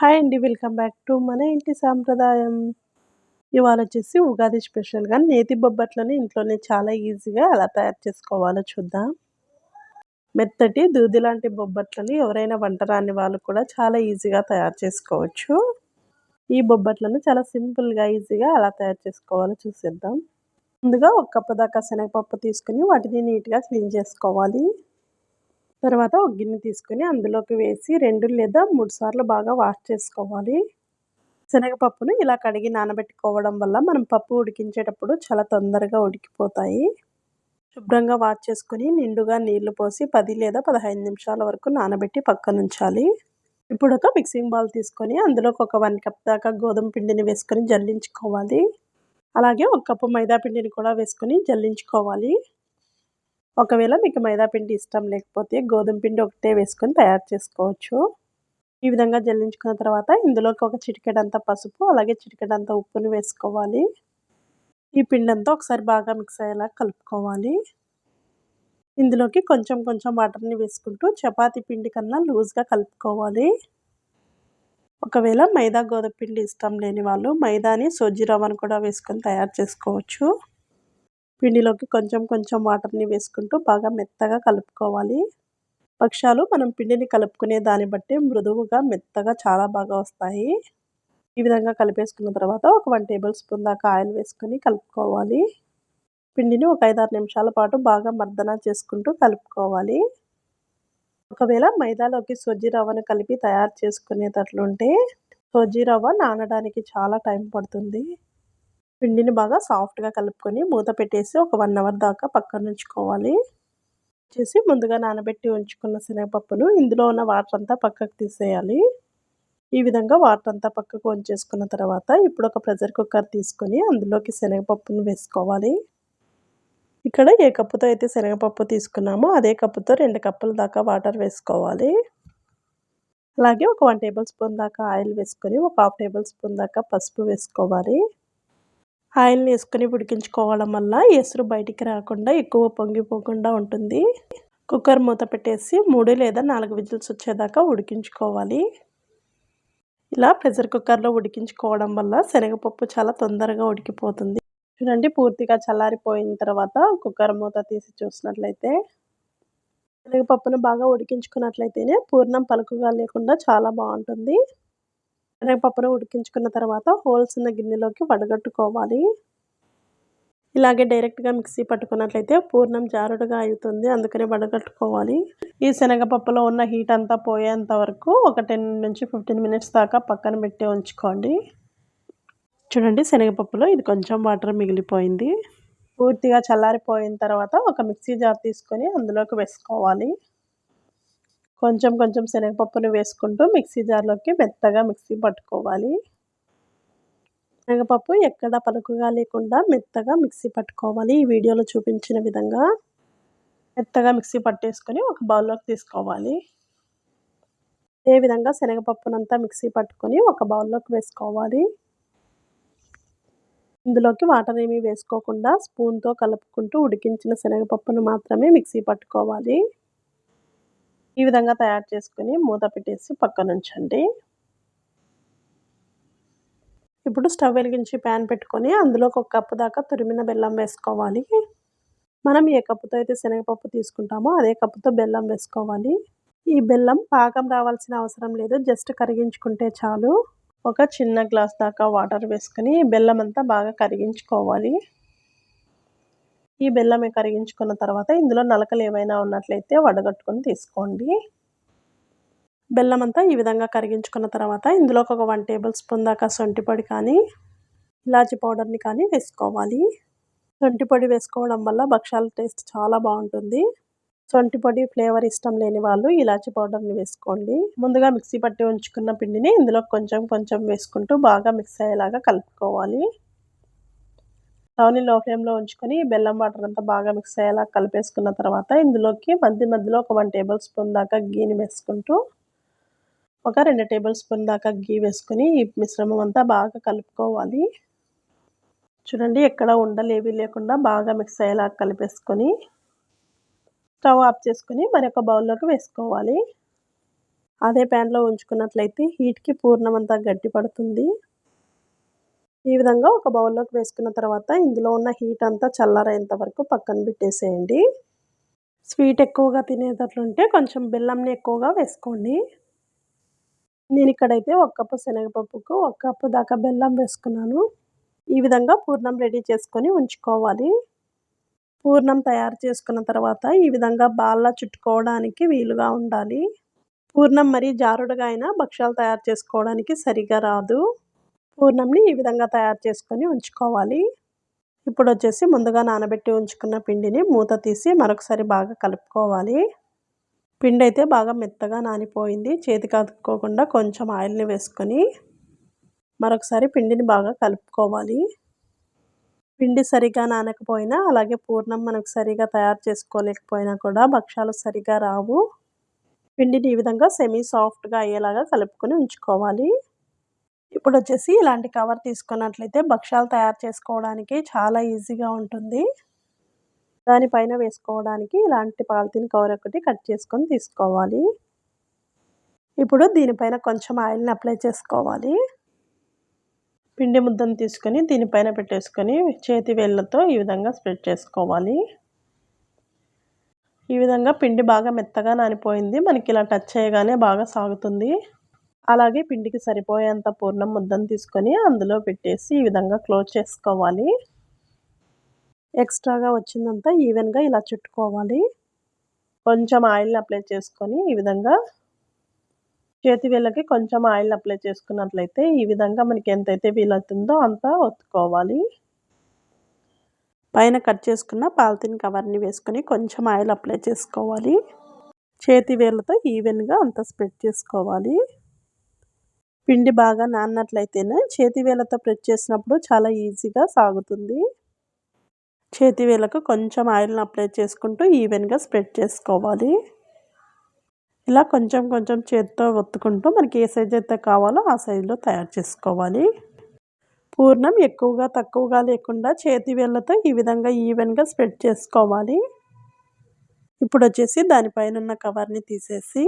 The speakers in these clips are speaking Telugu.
హాయ్ అండి. వెల్కమ్ బ్యాక్ టు మన ఇంటి సాంప్రదాయం. ఇవాళొచ్చేసి ఉగాది స్పెషల్‌గా నేతి బొబ్బట్లని ఇంట్లోనే చాలా ఈజీగా ఎలా తయారు చేసుకోవాలో చూద్దాం. మెత్తటి దూది లాంటి బొబ్బట్లని ఎవరైనా వంట రాని వాళ్ళు కూడా చాలా ఈజీగా తయారు చేసుకోవచ్చు. ఈ బొబ్బట్లను చాలా సింపుల్‌గా, ఈజీగా ఎలా తయారు చేసుకోవాలో చూసేద్దాం. ముందుగా ఒక కప్పు దాకా శనగపప్పు తీసుకొని వాటిని నీట్‌గా క్లీన్ చేసుకోవాలి. తర్వాత ఒక గిన్నె తీసుకొని అందులోకి వేసి 2 లేదా 3 సార్లు బాగా వాష్ చేసుకోవాలి. శనగపప్పును ఇలా కడిగి నానబెట్టుకోవడం వల్ల మనం పప్పు ఉడికించేటప్పుడు చాలా తొందరగా ఉడికిపోతాయి. శుభ్రంగా వాష్ చేసుకొని నిండుగా నీళ్లు పోసి 10 లేదా 15 నిమిషాల వరకు నానబెట్టి పక్కనుంచాలి. ఇప్పుడు ఒక మిక్సింగ్ బౌల్ తీసుకొని అందులోకి ఒక 1 కప్ దాకా గోధుమ పిండిని వేసుకొని జల్లించుకోవాలి. అలాగే ఒక కప్పు మైదా పిండిని కూడా వేసుకొని జల్లించుకోవాలి. ఒకవేళ మీకు మైదా పిండి ఇష్టం లేకపోతే గోధుమ పిండి ఒకటే వేసుకొని తయారు చేసుకోవచ్చు. ఈ విధంగా జల్లించుకున్న తర్వాత ఇందులోకి ఒక చిటికెడంత పసుపు, అలాగే చిటికెడంత ఉప్పుని వేసుకోవాలి. ఈ పిండంతా ఒకసారి బాగా మిక్స్ అయ్యేలా కలుపుకోవాలి. ఇందులోకి కొంచెం కొంచెం వాటర్‌ని వేసుకుంటూ చపాతీ పిండి కన్నా లూజ్‌గా కలుపుకోవాలి. ఒకవేళ మైదా, గోధుమ పిండి ఇష్టం లేని వాళ్ళు మైదాని, సూజీ రవ్వను కూడా వేసుకొని తయారు చేసుకోవచ్చు. పిండిలోకి కొంచెం కొంచెం వాటర్‌ని వేసుకుంటూ బాగా మెత్తగా కలుపుకోవాలి. పక్షాలు మనం పిండిని కలుపుకునే దాన్ని బట్టి మృదువుగా, మెత్తగా చాలా బాగా వస్తాయి. ఈ విధంగా కలిపేసుకున్న తర్వాత ఒక 1 టేబుల్ స్పూన్ దాకా ఆయిల్ వేసుకొని కలుపుకోవాలి. పిండిని ఒక 5, 6 నిమిషాల పాటు బాగా మర్దన చేసుకుంటూ కలుపుకోవాలి. ఒకవేళ మైదాలోకి సూజీ రవ్వను కలిపి తయారు చేసుకునేటట్లుంటే సూజీ రవ్వ నానడానికి చాలా టైం పడుతుంది. పిండిని బాగా సాఫ్ట్‌గా కలుపుకొని మూత పెట్టేసి ఒక 1 అవర్ దాకా పక్కనుంచుకోవాలి. ముందుగా నానబెట్టి ఉంచుకున్న శనగపప్పును ఇందులో ఉన్న వాటర్ అంతా పక్కకు తీసేయాలి. ఈ విధంగా వాటర్ అంతా పక్కకు వంచేసుకున్న తర్వాత ఇప్పుడు ఒక ప్రెషర్ కుక్కర్ తీసుకొని అందులోకి శనగపప్పును వేసుకోవాలి. ఇక్కడ ఏ కప్పుతో అయితే శనగపప్పు తీసుకున్నామో అదే కప్పుతో 2 కప్పుల దాకా వాటర్ వేసుకోవాలి. అలాగే ఒక 1 టేబుల్ స్పూన్ దాకా ఆయిల్ వేసుకొని ఒక హాఫ్ టేబుల్ స్పూన్ దాకా పసుపు వేసుకోవాలి. ఆయిల్‌ని వేసుకొని ఉడికించుకోవడం వల్ల ఎసురు బయటికి రాకుండా ఎక్కువ పొంగిపోకుండా ఉంటుంది. కుక్కర్ మూత పెట్టేసి 3 లేదా 4 విజిల్స్ వచ్చేదాకా ఉడికించుకోవాలి. ఇలా ప్రెషర్ కుక్కర్‌లో ఉడికించుకోవడం వల్ల శనగపప్పు చాలా తొందరగా ఉడికిపోతుంది. చూడండి, పూర్తిగా చల్లారిపోయిన తర్వాత కుక్కర్ మూత తీసి చూసినట్లయితే శనగపప్పును బాగా ఉడికించుకున్నట్లయితేనే పూర్ణం పలుకుగా లేకుండా చాలా బావుంటుంది. శనగపప్పును ఉడికించుకున్న తర్వాత హోల్స్ ఉన్న గిన్నెలోకి వడగట్టుకోవాలి. ఇలాగే డైరెక్ట్‌గా మిక్సీ పట్టుకున్నట్లయితే పూర్ణం జారుడుగా అయితుంది. అందుకని వడగట్టుకోవాలి. ఈ శనగపప్పులో ఉన్న హీట్ అంతా పోయేంత వరకు ఒక 10-15 మినిట్స్ దాకా పక్కన పెట్టి ఉంచుకోండి. చూడండి, శనగపప్పులో ఇది కొంచెం వాటర్ మిగిలిపోయింది. పూర్తిగా చల్లారిపోయిన తర్వాత ఒక మిక్సీ జార్ తీసుకొని అందులోకి వేసుకోవాలి. కొంచెం కొంచెం శనగపప్పుని వేసుకుంటూ మిక్సీ జార్‌లోకి మెత్తగా మిక్సీ పట్టుకోవాలి. శనగపప్పు ఎక్కడ పలుకుగా లేకుండా మెత్తగా మిక్సీ పట్టుకోవాలి. ఈ వీడియోలో చూపించిన విధంగా మెత్తగా మిక్సీ పట్టేసుకొని ఒక బౌల్‌లోకి తీసుకోవాలి. ఇదే విధంగా శనగపప్పునంతా మిక్సీ పట్టుకొని ఒక బౌల్‌లోకి వేసుకోవాలి. ఇందులోకి వాటర్ ఏమీ వేసుకోకుండా స్పూన్‌తో కలుపుకుంటూ ఉడికించిన శనగపప్పును మాత్రమే మిక్సీ పట్టుకోవాలి. ఈ విధంగా తయారు చేసుకొని మూత పెట్టేసి పక్కనుంచండి. ఇప్పుడు స్టవ్ వెలిగించి ప్యాన్ పెట్టుకొని అందులోకి ఒక కప్పు దాకా తురిమిన బెల్లం వేసుకోవాలి. మనం ఏ కప్పుతో అయితే శనగపప్పు తీసుకుంటామో అదే కప్పుతో బెల్లం వేసుకోవాలి. ఈ బెల్లం పాకం రావాల్సిన అవసరం లేదు. జస్ట్ కరిగించుకుంటే చాలు. ఒక చిన్న గ్లాస్ దాకా వాటర్ వేసుకొని బెల్లం అంతా బాగా కరిగించుకోవాలి. ఈ బెల్లం కరిగించుకున్న తర్వాత ఇందులో నలకలు ఏమైనా ఉన్నట్లయితే వడగట్టుకొని తీసుకోండి. బెల్లం అంతా ఈ విధంగా కరిగించుకున్న తర్వాత ఇందులోకి ఒక 1 టేబుల్ స్పూన్ దాకా శొంఠి పొడి కానీ, ఇలాచీ పౌడర్‌ని కానీ వేసుకోవాలి. శొంఠి పొడి వేసుకోవడం వల్ల భక్షాల టేస్ట్ చాలా బావుంటుంది. శొంఠి పొడి ఫ్లేవర్ ఇష్టం లేని వాళ్ళు ఇలాచీ పౌడర్‌ని వేసుకోండి. ముందుగా మిక్సీ పట్టి ఉంచుకున్న పిండిని ఇందులో కొంచెం కొంచెం వేసుకుంటూ బాగా మిక్స్ అయ్యేలాగా కలుపుకోవాలి. స్టవ్‌ని లో ఫ్లేమ్‌లో ఉంచుకొని బెల్లం వాటర్ అంతా బాగా మిక్స్ అయ్యేలా కలిపేసుకున్న తర్వాత ఇందులోకి మధ్య మధ్యలో ఒక 1 టేబుల్ స్పూన్ దాకా ఘీని వేసుకుంటూ ఒక 2 టేబుల్ స్పూన్ దాకా ఘీ వేసుకొని ఈ మిశ్రమం అంతా బాగా కలుపుకోవాలి. చూడండి, ఎక్కడ ఉండలేవి లేకుండా బాగా మిక్స్ అయ్యేలా కలిపేసుకొని స్టవ్ ఆఫ్ చేసుకొని మరొక బౌల్‌లోకి వేసుకోవాలి. అదే ప్యాన్‌లో ఉంచుకున్నట్లయితే హీట్‌కి పూర్ణం అంతా గట్టి పడుతుంది. ఈ విధంగా ఒక బౌల్‌లోకి వేసుకున్న తర్వాత ఇందులో ఉన్న హీట్ అంతా చల్లారేంత వరకు పక్కన పెట్టేసేయండి. స్వీట్ ఎక్కువగా తినేటట్లుంటే కొంచెం బెల్లంని ఎక్కువగా వేసుకోండి. నేనిక్కడైతే ఒక కప్పు శనగపప్పుకు ఒక కప్పు దాకా బెల్లం వేసుకున్నాను. ఈ విధంగా పూర్ణం రెడీ చేసుకొని ఉంచుకోవాలి. పూర్ణం తయారు చేసుకున్న తర్వాత ఈ విధంగా బాల్లా చుట్టుకోవడానికి వీలుగా ఉండాలి. పూర్ణం మరీ జారుడుగా అయినా భక్షాలు తయారు చేసుకోవడానికి సరిగ్గా రాదు. పూర్ణంని ఈ విధంగా తయారు చేసుకొని ఉంచుకోవాలి. ఇప్పుడొచ్చేసి ముందుగా నానబెట్టి ఉంచుకున్న పిండిని మూత తీసి మరొకసారి బాగా కలుపుకోవాలి. పిండైతే బాగా మెత్తగా నానిపోయింది. చేతికి అతుక్కోకుండా కొంచెం ఆయిల్‌ని వేసుకొని మరొకసారి పిండిని బాగా కలుపుకోవాలి. పిండి సరిగ్గా నానకపోయినా, అలాగే పూర్ణం మనకు సరిగ్గా తయారు చేసుకోలేకపోయినా కూడా భక్షాలు సరిగ్గా రావు. పిండిని ఈ విధంగా సెమీ సాఫ్ట్‌గా అయ్యేలాగా కలుపుకొని ఉంచుకోవాలి. ఇప్పుడొచ్చేసి ఇలాంటి కవర్ తీసుకున్నట్లయితే భక్షాలు తయారు చేసుకోవడానికి చాలా ఈజీగా ఉంటుంది. దానిపైన వేసుకోవడానికి ఇలాంటి పాలిథీన్ కవర్ ఒకటి కట్ చేసుకొని తీసుకోవాలి. ఇప్పుడు దీనిపైన కొంచెం ఆయిల్‌ని అప్లై చేసుకోవాలి. పిండి ముద్దను తీసుకొని దీనిపైన పెట్టేసుకొని చేతి వేళ్ళతో ఈ విధంగా స్ప్రెడ్ చేసుకోవాలి. ఈ విధంగా పిండి బాగా మెత్తగా నానిపోయింది. మనకిలా టచ్ చేయగానే బాగా సాగుతుంది. అలాగే పిండికి సరిపోయేంత పూర్ణం ముద్దను తీసుకొని అందులో పెట్టేసి ఈ విధంగా క్లోజ్ చేసుకోవాలి. ఎక్స్‌ట్రాగా వచ్చిందంతా ఈవెన్‌గా ఇలా చుట్టుకోవాలి. కొంచెం ఆయిల్‌ని అప్లై చేసుకొని ఈ విధంగా చేతి వేళ్ళకి కొంచెం ఆయిల్ అప్లై చేసుకున్నట్లయితే ఈ విధంగా మనకి ఎంతైతే వీలవుతుందో అంత ఒత్తుకోవాలి. పైన కట్ చేసుకున్న పాలిథీన్ కవర్‌ని వేసుకొని కొంచెం ఆయిల్ అప్లై చేసుకోవాలి. చేతి వేళ్ళతో ఈవెన్‌గా అంతా స్ప్రెడ్ చేసుకోవాలి. పిండి బాగా నానినట్లయితేనే చేతి వేళ్ళతో ప్రెస్ చేసినప్పుడు చాలా ఈజీగా సాగుతుంది. చేతి వేళ్ళకు కొంచెం ఆయిల్‌ని అప్లై చేసుకుంటూ ఈవెన్‌గా స్ప్రెడ్ చేసుకోవాలి. ఇలా కొంచెం కొంచెం చేత్తో ఒత్తుకుంటూ మనకి ఏ సైజ్ అయితే కావాలో ఆ సైజులో తయారు చేసుకోవాలి. పూర్ణం ఎక్కువగా, తక్కువగా లేకుండా చేతి వేళ్ళతో ఈ విధంగా ఈవెన్‌గా స్ప్రెడ్ చేసుకోవాలి. ఇప్పుడొచ్చేసి దానిపైనున్న కవర్‌ని తీసేసి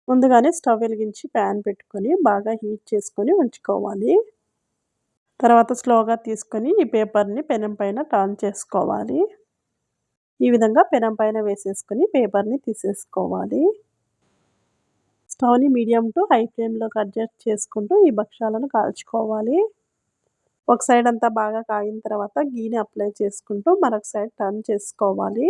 ముందుగానే స్టవ్ వెలిగించి ప్యాన్ పెట్టుకొని బాగా హీట్ చేసుకొని ఉంచుకోవాలి. తర్వాత స్లోగా తీసుకొని ఈ పేపర్‌ని పెనం పైన టర్న్ చేసుకోవాలి. ఈ విధంగా పెనం పైన వేసేసుకొని పేపర్‌ని తీసేసుకోవాలి. స్టవ్‌ని మీడియం టు హై ఫ్లేమ్‌లోకి అడ్జస్ట్ చేసుకుంటూ ఈ భక్షాలను కాల్చుకోవాలి. ఒక సైడ్ అంతా బాగా కాగిన తర్వాత గీని అప్లై చేసుకుంటూ మరొక సైడ్ టర్న్ చేసుకోవాలి.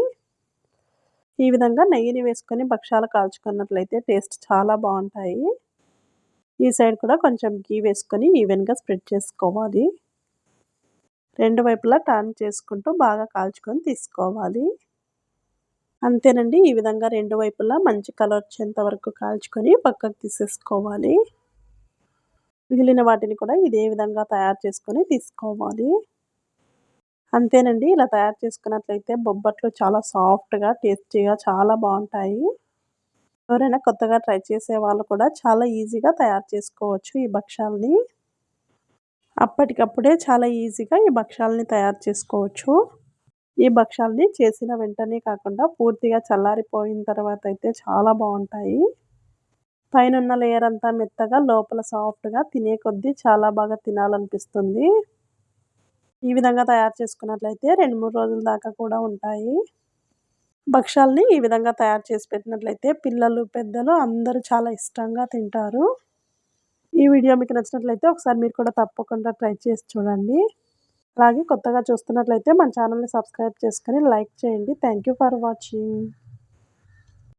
ఈ విధంగా నెయ్యిని వేసుకొని భక్షాలు కాల్చుకున్నట్లయితే టేస్ట్ చాలా బావుంటాయి. ఈ సైడ్ కూడా కొంచెం గీ వేసుకొని ఈవెన్‌గా స్ప్రెడ్ చేసుకోవాలి. రెండు వైపులా టర్న్ చేసుకుంటూ బాగా కాల్చుకొని తీసుకోవాలి. అంతేనండి. ఈ విధంగా రెండు వైపులా మంచి కలర్ వచ్చేంత వరకు కాల్చుకొని పక్కకు తీసేసుకోవాలి. మిగిలిన వాటిని కూడా ఇదే విధంగా తయారు చేసుకొని తీసుకోవాలి. అంతేనండి. ఇలా తయారు చేసుకున్నట్లయితే బొబ్బట్లు చాలా సాఫ్ట్‌గా, టేస్టీగా చాలా బావుంటాయి. ఎవరైనా కొత్తగా ట్రై చేసే వాళ్ళు కూడా చాలా ఈజీగా తయారు చేసుకోవచ్చు ఈ భక్షాలని. అప్పటికప్పుడే చాలా ఈజీగా ఈ భక్షాలని తయారు చేసుకోవచ్చు. ఈ భక్షాలని చేసిన వెంటనే కాకుండా పూర్తిగా చల్లారిపోయిన తర్వాత అయితే చాలా బావుంటాయి. పైనున్న లేయర్ అంతా మెత్తగా, లోపల సాఫ్ట్‌గా తినే కొద్దీ చాలా బాగా తినాలనిపిస్తుంది. ఈ విధంగా తయారు చేసుకున్నట్లయితే 2, 3 రోజుల దాకా కూడా ఉంటాయి. భక్షాలని ఈ విధంగా తయారు చేసి పెట్టినట్లయితే పిల్లలు, పెద్దలు అందరూ చాలా ఇష్టంగా తింటారు. ఈ వీడియో మీకు నచ్చినట్లయితే ఒకసారి మీరు కూడా తప్పకుండా ట్రై చేసి చూడండి. అలాగే కొత్తగా చూస్తున్నట్లయితే మన ఛానల్‌ని సబ్స్క్రైబ్ చేసుకొని లైక్ చేయండి. Thank you for watching.